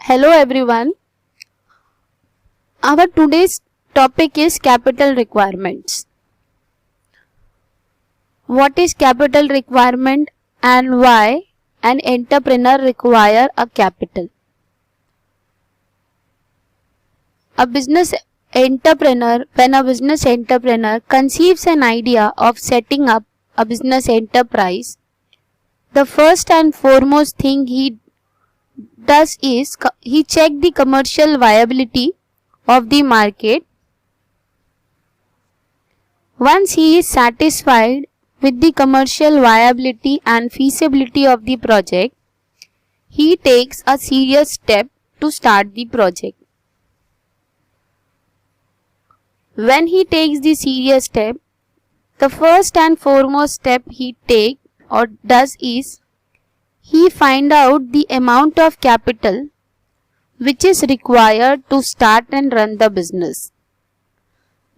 Hello everyone. Our today's topic is capital requirements. What is capital requirement and why an entrepreneur require a capital? When a business entrepreneur conceives an idea of setting up a business enterprise, the first and foremost thing he does is he check the commercial viability of the market. Once he is satisfied with the commercial viability and feasibility of the project, he takes a serious step to start the project. When he takes the serious step, the first and foremost step he takes or does is he find out the amount of capital which is required to start and run the business.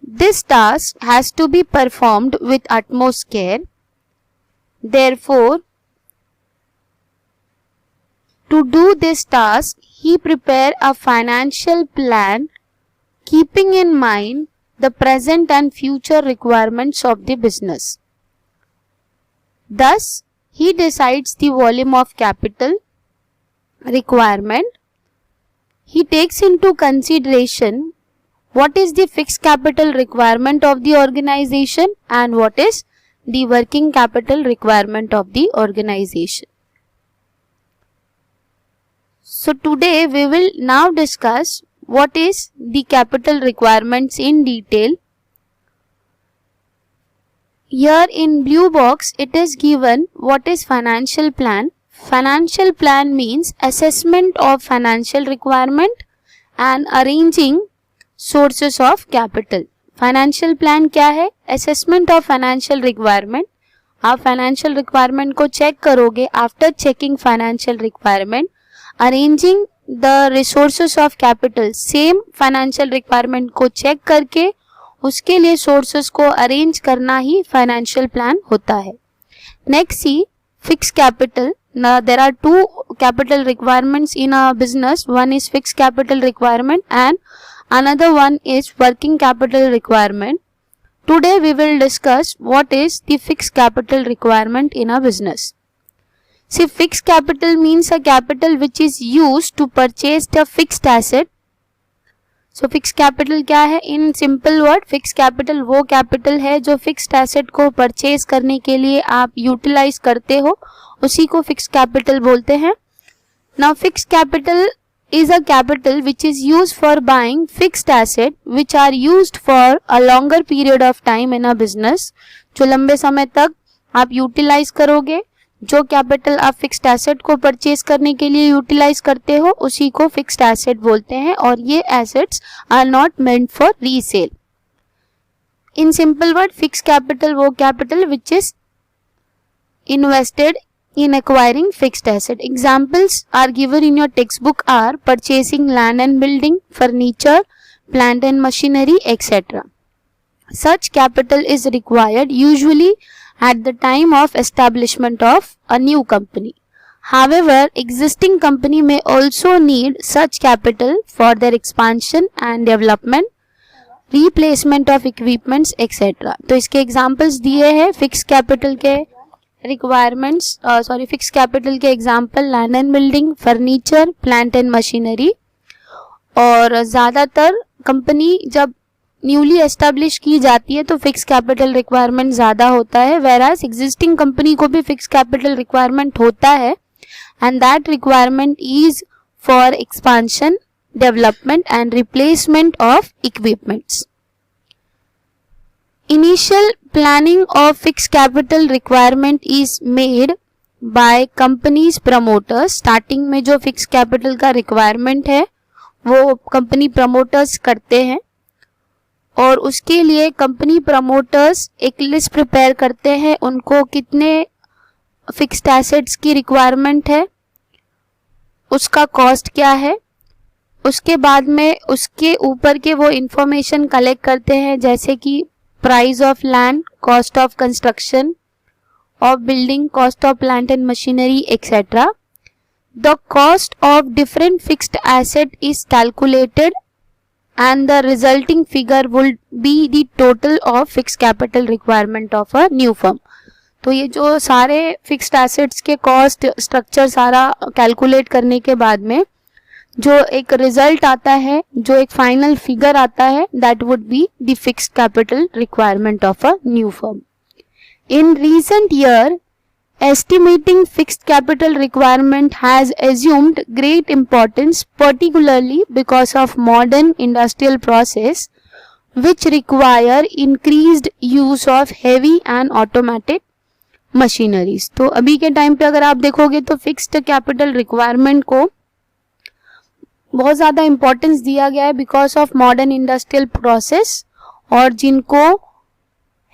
This task has to be performed with utmost care. Therefore, to do this task, he prepare a financial plan keeping in mind the present and future requirements of the business. Thus, he decides the volume of capital requirement. He takes into consideration what is the fixed capital requirement of the organization and what is the working capital requirement of the organization. So today we will now discuss what is the capital requirements in detail. Here in blue box it is given what is financial plan. Financial plan means assessment of financial requirement and arranging sources of capital. Financial plan क्या है? Assessment of financial requirement. आप financial requirement को check करोगे. After checking financial requirement, arranging the resources of capital. Same financial requirement को check करके उसके लिए sources को arrange करना ही financial plan होता है. Next see fixed capital. Now there are two capital requirements in a business. One is fixed capital requirement and another one is working capital requirement. Today we will discuss what is the fixed capital requirement in a business. See, fixed capital means a capital which is used to purchase the fixed asset. So fixed capital क्या है? In simple word, fixed capital वो capital है जो fixed asset को purchase करने के लिए आप utilize करते हो, उसी को fixed capital बोलते हैं. Now fixed capital is a capital which is used for buying fixed asset which are used for a longer period of time in a business. जो लंबे समय तक आप utilize करोगे, जो कैपिटल आप फिक्स्ड एसेट को परचेज करने के लिए यूटिलाइज करते हो उसी को फिक्स्ड एसेट बोलते हैं और ये assets are not meant for resale. In simple word fixed capital वो capital which is invested in acquiring fixed asset. Examples are given in your textbook are purchasing land and building, furniture, plant and machinery, etc. Such capital is required usually at the time of establishment of a new company. However, existing company may also need such capital for their expansion and development, replacement of equipments, etc. तो इसके examples दिए हैं fixed capital के requirements, fixed capital के example land and building, furniture, plant and machinery. और ज़्यादातर company जब newly establish की जाती है तो फिक्स कैपिटल रिक्वायरमेंट ज़्यादा होता है, whereas एग्जिस्टिंग कंपनी को भी फिक्स कैपिटल रिक्वायरमेंट होता है and that requirement is for expansion, development and replacement of equipments. Initial planning of fix capital requirement is made by companies promoters. Starting में जो fix capital का requirement है वो company promoters करते हैं और उसके लिए कंपनी प्रमोटर्स एक लिस्ट प्रिपेयर करते हैं उनको कितने फिक्स्ड एसेट्स की रिक्वायरमेंट है, उसका कॉस्ट क्या है. उसके बाद में उसके ऊपर के वो इंफॉर्मेशन कलेक्ट करते हैं जैसे कि price of land, cost of construction of building, cost of plant and machinery, etcetera. the cost of different fixed asset is calculated and the resulting figure will be the total of fixed capital requirement of a new firm. तो ये जो सारे fixed assets के cost structure सारा calculate करने के बाद में जो एक रिजल्ट आता है, जो एक फाइनल फिगर आता है, that would be the fixed capital requirement of a new firm. In recent year estimating fixed capital requirement has assumed great importance, particularly because of modern industrial process which require increased use of heavy and automated machineries. तो अभी के time पे अगर आप देखोगे तो fixed capital requirement को बहुत ज़्यादा इम्पोर्टेंस दिया गया है because of modern industrial process और जिनको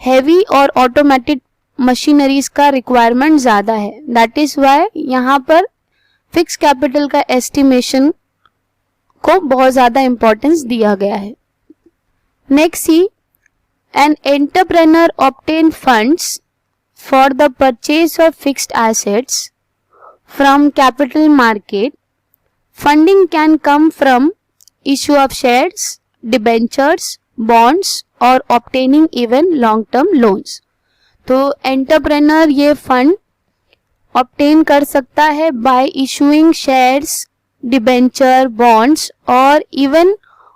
हैवी और ऑटोमेटेड मशीनरीज का रिक्वायरमेंट ज़्यादा है. दैट इज वाई यहाँ पर फिक्स कैपिटल का एस्टिमेशन को बहुत ज़्यादा इम्पोर्टेंस दिया गया है. Next C, an entrepreneur obtain funds for the purchase of fixed assets from capital market. Funding can come from issue of shares, debentures, bonds और obtaining even long term loans. तो entrepreneur ये fund obtain कर सकता है by issuing shares, debenture, bonds और even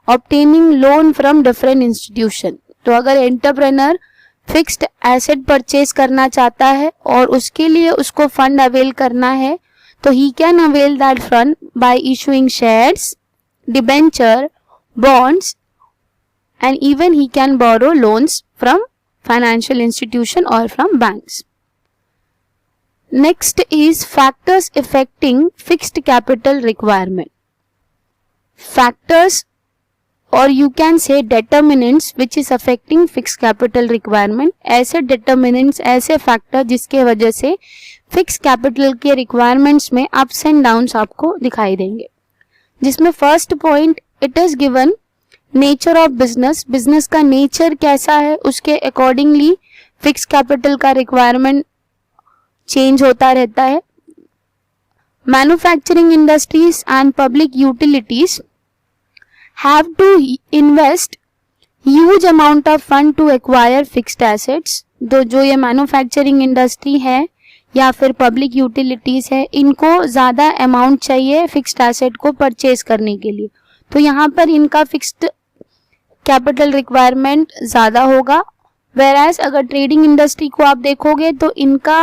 obtaining loan from different institution. तो अगर entrepreneur fixed asset purchase करना चाहता है और उसके लिए उसको फंड अवेल करना है तो he can avail that fund by issuing shares, debenture, bonds and even he can borrow loans from financial institution or from banks. Next is factors affecting fixed capital requirement. Factors or you can say determinants which is affecting fixed capital requirement. ऐसे determinants, ऐसे factor जिसके वजह से fixed capital के requirements में ups and downs आपको दिखाई देंगे. जिसमें first point it is given nature of business. Business का नेचर कैसा है उसके अकॉर्डिंगली फिक्स कैपिटल का रिक्वायरमेंट चेंज होता रहता है. Manufacturing industries and public utilities have to invest huge amount of fund to acquire fixed assets. जो ये मैन्युफैक्चरिंग इंडस्ट्री है या फिर पब्लिक यूटिलिटीज है, इनको ज़्यादा अमाउंट चाहिए फिक्स्ड एसेट को परचेज करने के लिए. तो यहाँ पर इनका फिक्स्ड कैपिटल रिक्वायरमेंट ज़्यादा होगा. वेराज अगर ट्रेडिंग इंडस्ट्री को आप देखोगे तो इनका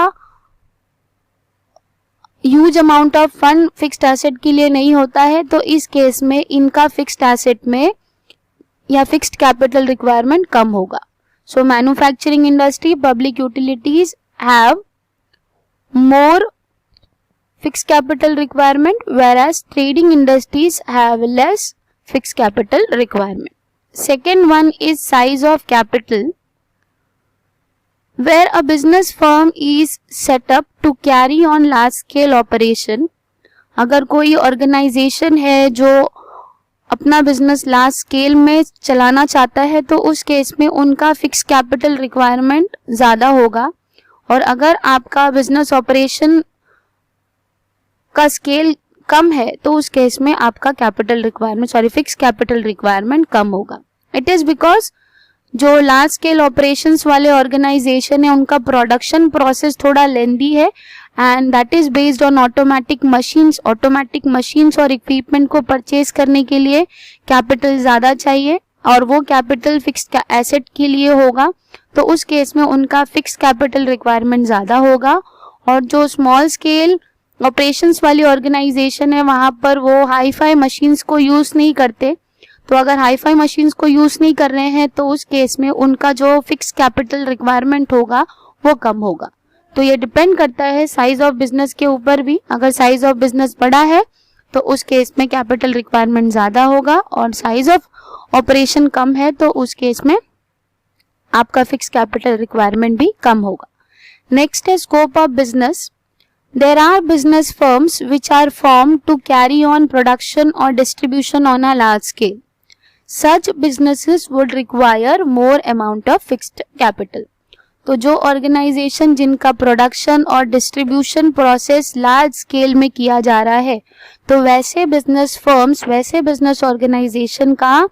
huge amount of fund fixed asset के लिए नहीं होता है. तो इस केस में इनका फिक्स्ड एसेट में या फिक्स्ड कैपिटल रिक्वायरमेंट कम होगा. सो manufacturing industry, public utilities have more fixed capital requirement whereas trading industries have less fixed capital requirement. Second one is size of capital. Where a business firm is set up to carry on large scale operation, अगर कोई organisation है जो अपना business large scale में चलाना चाहता है तो उस केस में उनका फिक्स कैपिटल रिक्वायरमेंट ज़्यादा होगा. और अगर आपका बिजनेस ऑपरेशन का स्केल कम है तो उस केस में आपका capital requirement fix capital requirement कम होगा. इट इज बिकॉज जो लार्ज स्केल ऑपरेशंस वाले ऑर्गेनाइजेशन है उनका प्रोडक्शन प्रोसेस थोड़ा लेंदी है and that is based on automatic machines. Automatic machines और इक्विपमेंट को परचेज करने के लिए कैपिटल ज़्यादा चाहिए और वो कैपिटल फिक्स्ड एसेट के लिए होगा. तो उस केस में उनका फिक्स कैपिटल रिक्वायरमेंट ज़्यादा होगा. और जो स्मॉल स्केल ऑपरेशंस वाली ऑर्गेनाइजेशन है वहाँ पर वो हाई फाई मशीन्स को यूज़ नहीं करते. तो अगर हाई फाई मशीन्स को यूज़ नहीं कर रहे हैं तो उस केस में उनका जो फिक्स कैपिटल रिक्वायरमेंट होगा वो कम होगा. तो ये डिपेंड करता है साइज ऑफ बिजनेस के ऊपर भी. अगर साइज ऑफ बिजनेस बड़ा है तो उस केस में कैपिटल रिक्वायरमेंट ज़्यादा होगा और साइज ऑफ ऑपरेशन कम है तो उस केस में आपका फिक्स कैपिटल रिक्वायरमेंट भी कम होगा. नेक्स्ट है scope of business. There are business firms which are formed to carry on production or distribution on a large scale. Such businesses would require more amount of fixed capital. तो जो organisation जिनका production और distribution process large scale में किया जा रहा है, तो वैसे बिजनेस फर्म्स, वैसे बिजनेस ऑर्गेनाइजेशन का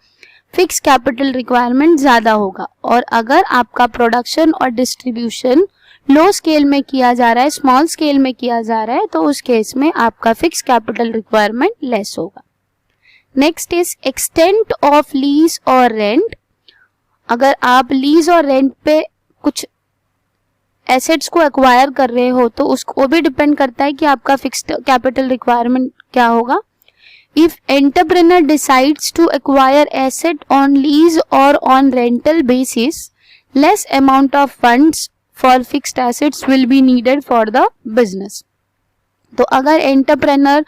फिक्स कैपिटल रिक्वायरमेंट ज़्यादा होगा। और अगर आपका प्रोडक्शन और डिस्ट्रीब्यूशन लो स्केल में किया जा रहा है, स्मॉल स्केल में किया जा रहा है, तो उस केस में आपका फिक्स कैपिटल रिक्वायरमेंट लेस होगा। Next is extent of lease और रेंट। अगर आप लीज और रेंट पे कुछ एसेट्स को एक्वायर कर रहे हो तो उसको भी डिपेंड करता है कि आपका फिक्स्ड कैपिटल रिक्वायरमेंट क्या होगा। If entrepreneur decides to acquire asset on lease और on rental basis, less amount of funds for fixed assets will be needed for the business. तो अगर एंटरप्रेन्योर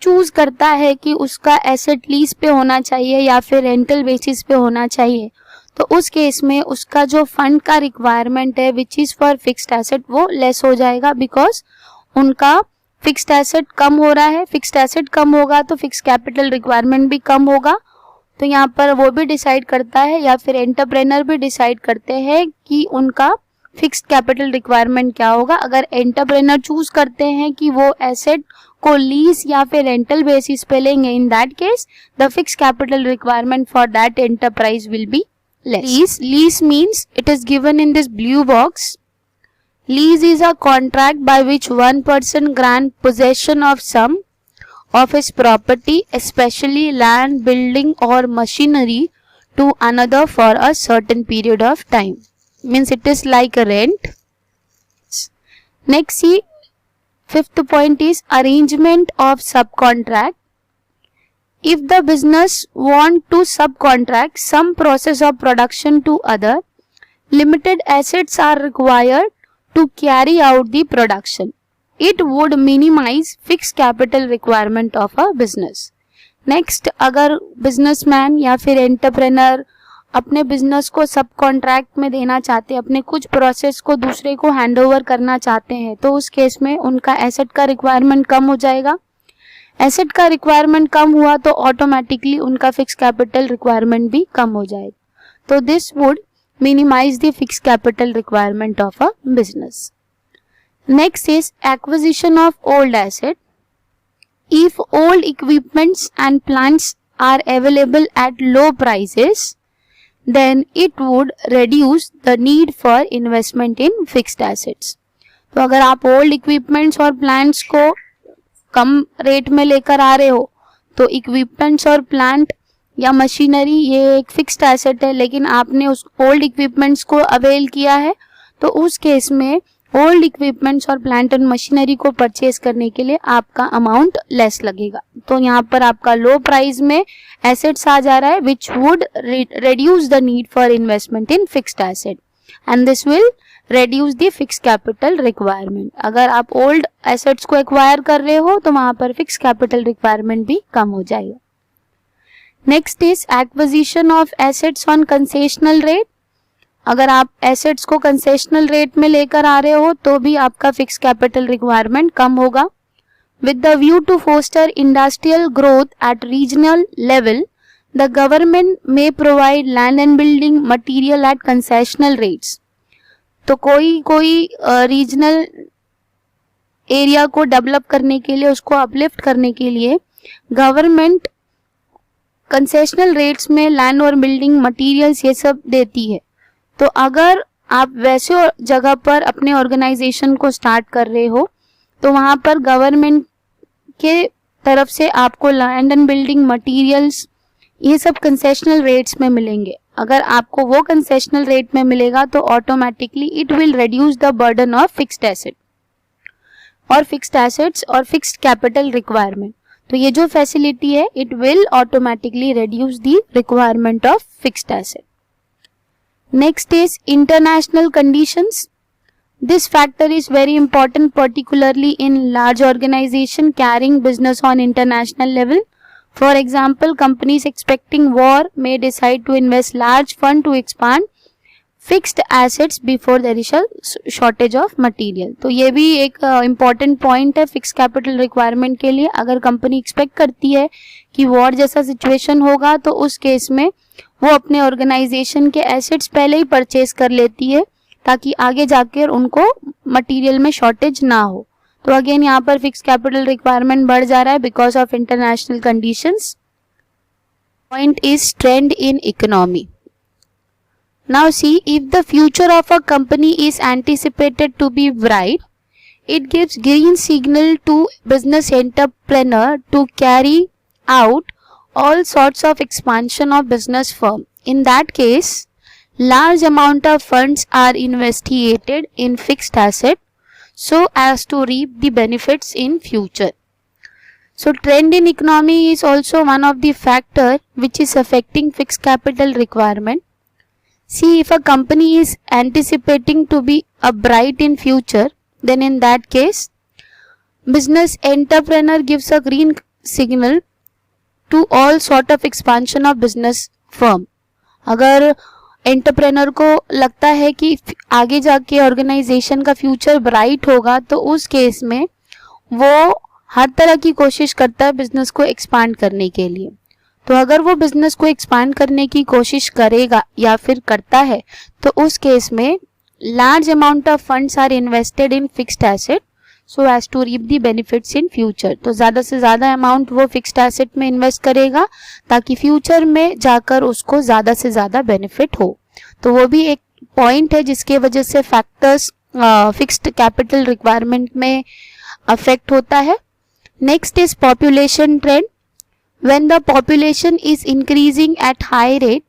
चूज करता है कि उसका एसेट लीज पे होना चाहिए या फिर रेंटल बेसिस पे होना चाहिए, तो उस केस में उसका जो फंड का रिक्वायरमेंट है which is for fixed asset वो लेस हो जाएगा, बिकॉज उनका फिक्स्ड एसेट कम हो रहा है। फिक्स्ड एसेट कम होगा तो फिक्स्ड कैपिटल रिक्वायरमेंट भी कम होगा। तो यहाँ पर वो भी डिसाइड करता है या फिर एंटरप्रेन्योर भी डिसाइड करते हैं कि उनका फिक्स्ड कैपिटल रिक्वायरमेंट क्या होगा। अगर एंटरप्रेन्योर चूज करते हैं कि वो एसेट को लीज या फिर रेंटल बेसिस पे लेंगे, in that case the fixed capital requirement for that enterprise will be less. Lease means it is given in this blue box. Lease is a contract by which one person grants possession of some of his property, especially land, building or machinery, to another for a certain period of time. Means it is like a rent. Next, see, fifth point is arrangement of subcontract. If the business want to subcontract some process of production to other, limited assets are required to carry out the production. It would minimize fixed capital requirement of a business. Next, अगर businessman या फिर entrepreneur अपने business को सब contract में देना चाहते हैं, अपने कुछ प्रोसेस को दूसरे को हैंड ओवर करना चाहते हैं, तो उस केस में उनका एसेट का रिक्वायरमेंट कम हो जाएगा। एसेट का रिक्वायरमेंट कम हुआ तो ऑटोमेटिकली उनका फिक्स कैपिटल रिक्वायरमेंट भी कम हो जाएगा। तो this would minimize the fix capital requirement of a business. Next is acquisition of old asset. If old equipments and plants are available at low prices, then it would reduce the need for investment in fixed assets. तो अगर आप old equipments और plants को कम rate में लेकर आ रहे हो, तो इक्विपमेंट्स और प्लांट या मशीनरी ये एक फिक्स्ड एसेट है, लेकिन आपने उस ओल्ड इक्विपमेंट्स को अवेल किया है, तो उस केस में ओल्ड इक्विपमेंट्स और प्लांट एंड मशीनरी को परचेज करने के लिए आपका अमाउंट लेस लगेगा। तो यहाँ पर आपका लो प्राइस में एसेट्स आ जा रहा है which would reduce the need for investment in fixed asset and this will reduce the fixed capital requirement. अगर आप ओल्ड एसेट्स को एक्वायर कर रहे हो तो वहां पर फिक्स कैपिटल रिक्वायरमेंट भी कम हो जाएगा। Next is acquisition of assets on concessional rate. अगर आप एसेट्स को कंसेशनल रेट में लेकर आ रहे हो तो भी आपका फिक्स कैपिटल रिक्वायरमेंट कम होगा। With the view to foster industrial growth at regional level, the government may provide land and building material at concessional rates. तो कोई रीजनल एरिया को डेवलप करने के लिए, उसको अपलिफ्ट करने के लिए गवर्नमेंट कंसेशनल रेट्स में लैंड और बिल्डिंग मटेरियल्स ये सब देती है। तो अगर आप वैसे जगह पर अपने ऑर्गेनाइजेशन को स्टार्ट कर रहे हो तो वहां पर गवर्नमेंट के तरफ से आपको लैंड एंड बिल्डिंग मटेरियल्स ये सब कंसेशनल रेट्स में मिलेंगे। अगर आपको वो कंसेशनल रेट में मिलेगा तो automatically it will reduce the burden of fixed asset और फिक्स्ड एसेट्स और फिक्स्ड कैपिटल रिक्वायरमेंट। तो ये जो फैसिलिटी है it will automatically reduce the requirement of fixed asset. Next is international conditions. This factor is very important, particularly in large organization carrying business on international level. For example, companies expecting war may decide to invest large fund to expand fixed assets before there is a shortage of material. तो ये भी एक important point है fixed capital requirement के लिए। अगर company expect करती है कि war जैसा situation होगा तो उस केस में वो अपने ऑर्गेनाइजेशन के एसेट्स पहले ही परचेज कर लेती है ताकि आगे जाकर उनको मटेरियल में शॉर्टेज ना हो। तो अगेन यहाँ पर फिक्स कैपिटल रिक्वायरमेंट बढ़ जा रहा है because of international conditions. Point is trend in economy. Now see, if the future of a company is anticipated to be bright, it gives green signal to business entrepreneur to carry out all sorts of expansion of business firm. In that case, large amount of funds are invested in fixed asset so as to reap the benefits in future. So trend in economy is also one of the factor which is affecting fixed capital requirement. See, if a company is anticipating to be a bright in future, then in that case, business entrepreneur gives a green signal to all sort of expansion of business firm. अगर entrepreneur को लगता है कि आगे जाके organisation का future bright होगा, तो उस केस में वो हर तरह की कोशिश करता है बिजनेस को एक्सपांड करने के लिए। तो अगर वो बिजनेस को एक्सपांड करने की कोशिश करेगा या फिर करता है, तो उस केस में large amount of funds are invested in fixed asset so as to reap the benefits in future. तो ज़्यादा से ज़्यादा अमाउंट वो फिक्स्ड एसेट में इन्वेस्ट करेगा ताकि फ्यूचर में जाकर उसको ज़्यादा से ज़्यादा बेनिफिट हो। तो वो भी एक पॉइंट है जिसके वजह से फैक्टर्स फिक्स्ड कैपिटल रिक्वायरमेंट में अफेक्ट होता है। Next is population trend. When the population is increasing at high rate,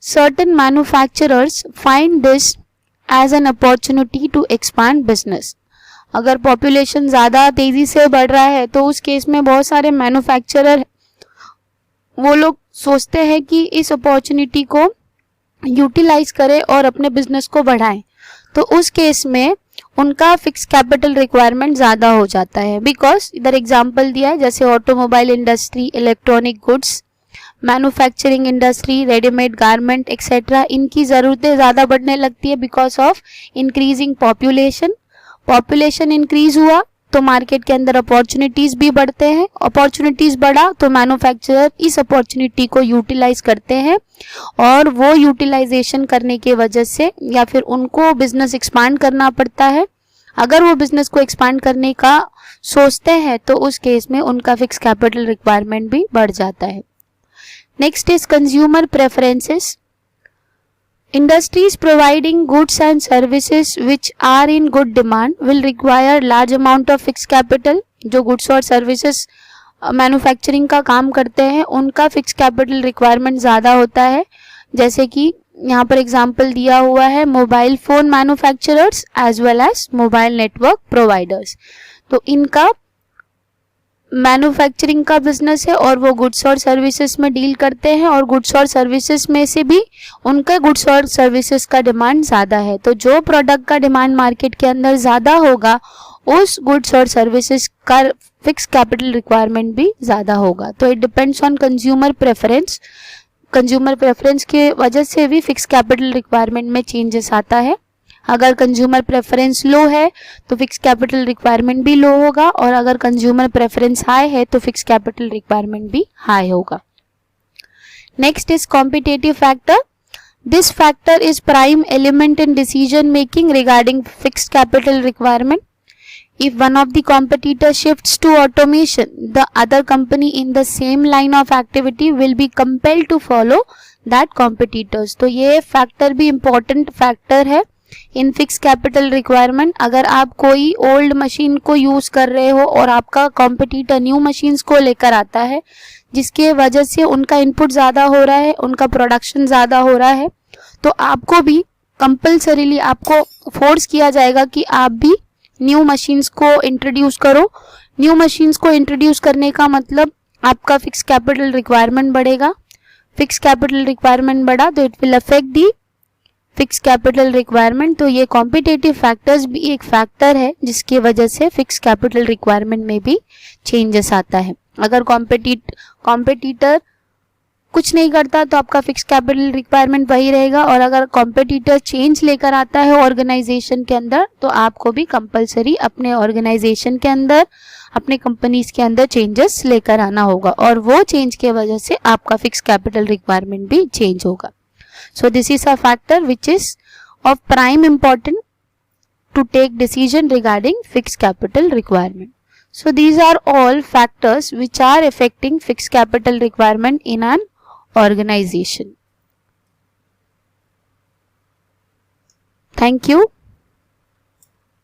certain manufacturers find this as an opportunity to expand business. अगर population ज़्यादा तेज़ी से बढ़ रहा है तो उस केस में बहुत सारे मैन्युफैक्चरर वो लोग सोचते हैं कि इस अपॉर्चुनिटी को यूटिलाइज करें और अपने बिजनेस को बढ़ाएं। तो उस केस में उनका फिक्स कैपिटल रिक्वायरमेंट ज़्यादा हो जाता है। बिकॉज इधर एग्जांपल दिया है जैसे automobile industry, electronic goods, manufacturing industry, readymade garment etcetera, इनकी ज़रूरतें ज़्यादा बढ़ने लगती है because of increasing population. Population increase हुआ तो मार्केट के अंदर अपॉर्चुनिटीज़ भी बढ़ते हैं, अपॉर्चुनिटीज़ बढ़ा तो मैन्युफैक्चरर इस अपॉर्चुनिटी को यूटिलाइज करते हैं और वो यूटिलाइजेशन करने की वजह से या फिर उनको बिजनेस एक्सपांड करना पड़ता है। अगर वो बिजनेस को एक्सपांड करने का सोचते हैं तो उस केस में उनका फिक्स कैपिटल रिक्वायरमेंट भी बढ़ जाता है। Next is consumer preferences. Industries providing goods and services which are in good demand will require large amount of fixed capital. जो गुड्स और सर्विसेज मैन्युफैक्चरिंग का काम करते हैं उनका फिक्स कैपिटल रिक्वायरमेंट ज़्यादा होता है। जैसे कि यहाँ पर एग्जांपल दिया हुआ है mobile phone manufacturers as well as mobile network providers. तो इनका मैन्युफैक्चरिंग का बिजनेस है और वो गुड्स और सर्विसेज में डील करते हैं और गुड्स और सर्विसेज में से भी उनका गुड्स और सर्विसेज का डिमांड ज़्यादा है। तो जो प्रोडक्ट का डिमांड मार्केट के अंदर ज़्यादा होगा उस गुड्स और सर्विसेज का फिक्स कैपिटल रिक्वायरमेंट भी ज़्यादा होगा। तो it depends on consumer preference. Consumer preference के वजह से भी फिक्स कैपिटल रिक्वायरमेंट में चेंजेस आता है। अगर कंज्यूमर प्रेफरेंस लो है तो फिक्स कैपिटल रिक्वायरमेंट भी लो होगा और अगर कंज्यूमर प्रेफरेंस हाई है तो फिक्स कैपिटल रिक्वायरमेंट भी हाई होगा। Next is competitive factor. This factor is prime element in decision making regarding fixed capital requirement. If one of the competitors shifts to automation, the other company in the same line of activity will be compelled to follow that competitors. तो ये factor भी important factor है in fix capital requirement. अगर आप कोई old machine को use कर रहे हो और आपका कॉम्पिटिटर न्यू मशीन्स को लेकर आता है जिसके वजह से उनका इनपुट ज़्यादा हो रहा है, उनका प्रोडक्शन ज़्यादा हो रहा है, तो आपको भी कंपल्सरीली आपको फोर्स किया जाएगा कि आप भी न्यू मशीन्स को इंट्रोड्यूस करो। न्यू मशीन्स को इंट्रोड्यूस करने का मतलब आपका फिक्स कैपिटल रिक्वायरमेंट बढ़ेगा। फिक्स कैपिटल रिक्वायरमेंट बढ़ा तो it will affect the fix capital requirement. तो ये कॉम्पिटिटिव फैक्टर्स भी एक फैक्टर है जिसकी वजह से फिक्स कैपिटल रिक्वायरमेंट में भी चेंजेस आता है। अगर कॉम्पिटिटर कुछ नहीं करता तो आपका फिक्स कैपिटल रिक्वायरमेंट वही रहेगा और अगर कॉम्पिटिटर चेंज लेकर आता है ऑर्गेनाइजेशन के अंदर तो आपको भी कंपलसरी अपने ऑर्गेनाइजेशन के अंदर, अपने कंपनीज के अंदर चेंजेस लेकर आना होगा और वो चेंज के वजह से आपका फिक्स कैपिटल रिक्वायरमेंट भी चेंज होगा। So this is a factor which is of prime importance to take decision regarding fixed capital requirement. So these are all factors which are affecting fixed capital requirement in an organization. Thank you.